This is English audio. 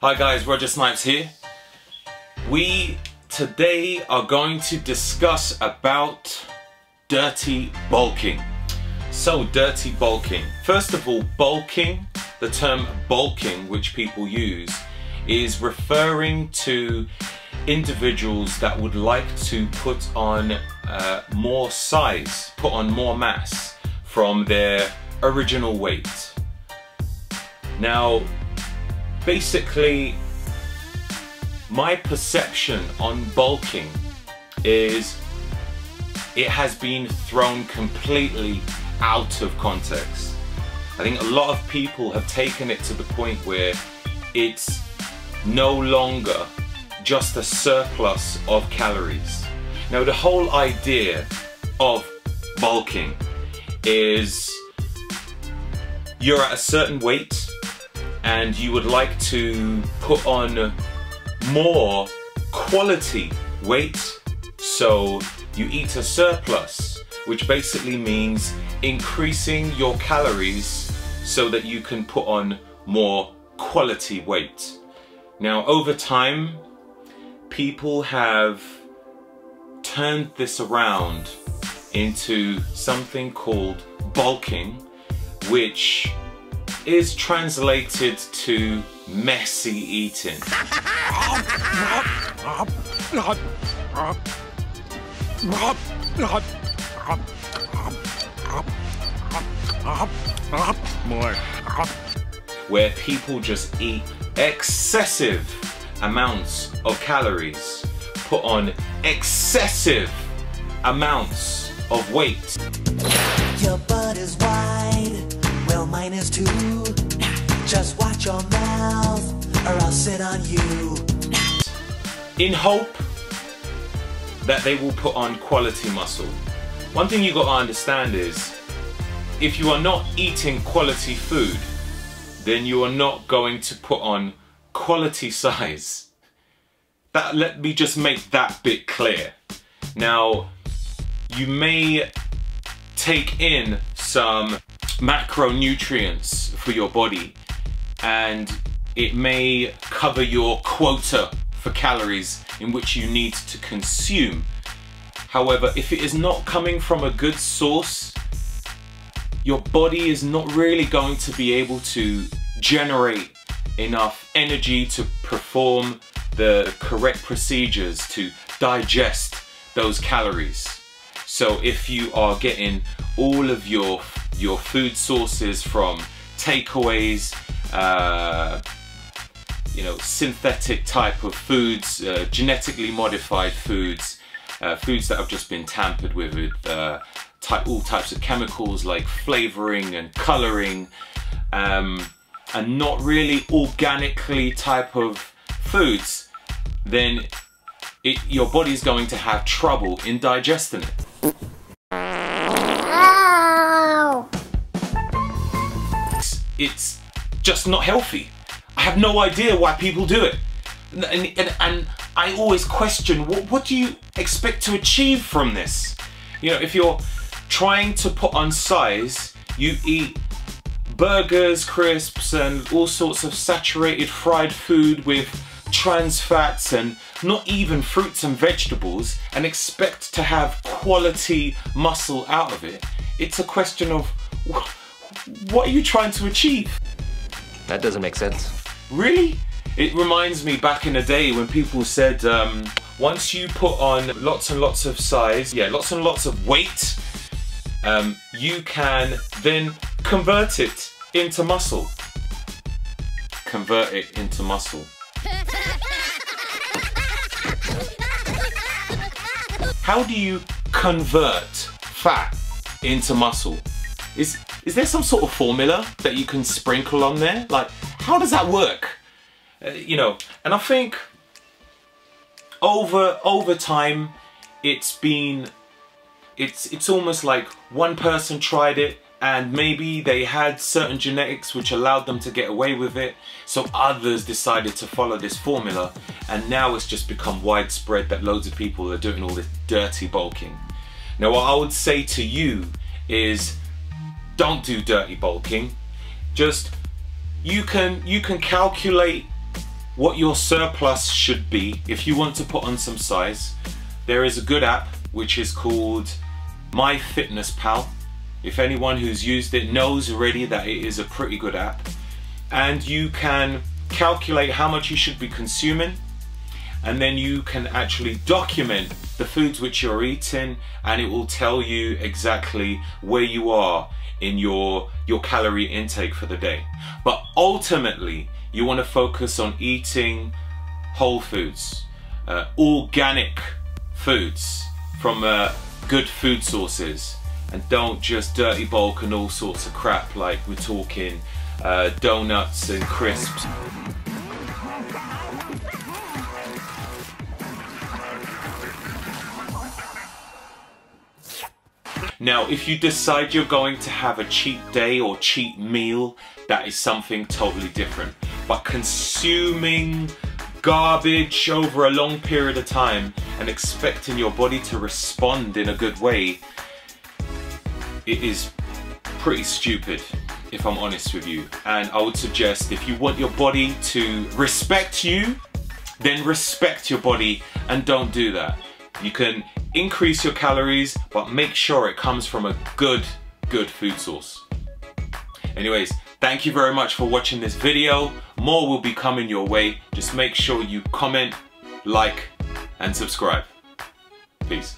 Hi guys, Roger Snipes here. We today are going to discuss about dirty bulking. So dirty bulking. First of all, bulking, the term bulking which people use is referring to individuals that would like to put on more size, put on more mass from their original weight. Now, basically, my perception on bulking is it has been thrown completely out of context. I think a lot of people have taken it to the point where it's no longer just a surplus of calories. Now, the whole idea of bulking is you're at a certain weight and you would like to put on more quality weight, so you eat a surplus, which basically means increasing your calories so that you can put on more quality weight. Now, over time, people have turned this around into something called bulking, which is translated to messy eating. Where people just eat excessive amounts of calories, put on excessive amounts of weight. Your butt is wide, well mine is too. Just watch your mouth or I'll sit on you. In hope that they will put on quality muscle. One thing you got to understand is, if you are not eating quality food, then you are not going to put on quality size. Let me just make that bit clear. Now, you may take in some macronutrients for your body and it may cover your quota for calories in which you need to consume. However, if it is not coming from a good source, your body is not really going to be able to generate enough energy to perform the correct procedures to digest those calories. So if you are getting all of your food sources from takeaways, you know, synthetic type of foods, genetically modified foods, foods that have just been tampered with all types of chemicals like flavoring and coloring, and not really organically type of foods, then your body's going to have trouble in digesting it. It's just not healthy. I have no idea why people do it. And I always question, what do you expect to achieve from this? You know, if you're trying to put on size, you eat burgers, crisps, and all sorts of saturated fried food with trans fats and not even fruits and vegetables, and expect to have quality muscle out of it. It's a question of, what are you trying to achieve? That doesn't make sense. Really? It reminds me back in the day when people said, once you put on lots and lots of size, lots and lots of weight, you can then convert it into muscle. Convert it into muscle. How do you convert fat into muscle? Is there some sort of formula that you can sprinkle on there? Like, how does that work? You know, and I think over time, it's almost like one person tried it and maybe they had certain genetics which allowed them to get away with it, so others decided to follow this formula, and now it's just become widespread that loads of people are doing all this dirty bulking. Now, what I would say to you is, don't do dirty bulking. Just, you can calculate what your surplus should be if you want to put on some size. There is a good app which is called MyFitnessPal. If anyone who's used it knows already that it is a pretty good app. And you can calculate how much you should be consuming, and then you can actually document the foods which you're eating, and it will tell you exactly where you are in your calorie intake for the day. But ultimately, you want to focus on eating whole foods, organic foods from good food sources, and don't just dirty bulk and all sorts of crap like we're talking donuts and crisps. Now, if you decide you're going to have a cheat day or cheat meal, that is something totally different. But consuming garbage over a long period of time and expecting your body to respond in a good way, it is pretty stupid, if I'm honest with you. And I would suggest, if you want your body to respect you, then respect your body and don't do that. You can increase your calories, but make sure it comes from a good food source. Anyways, thank you very much for watching this video. More will be coming your way. Just make sure you comment, like, and subscribe. Peace.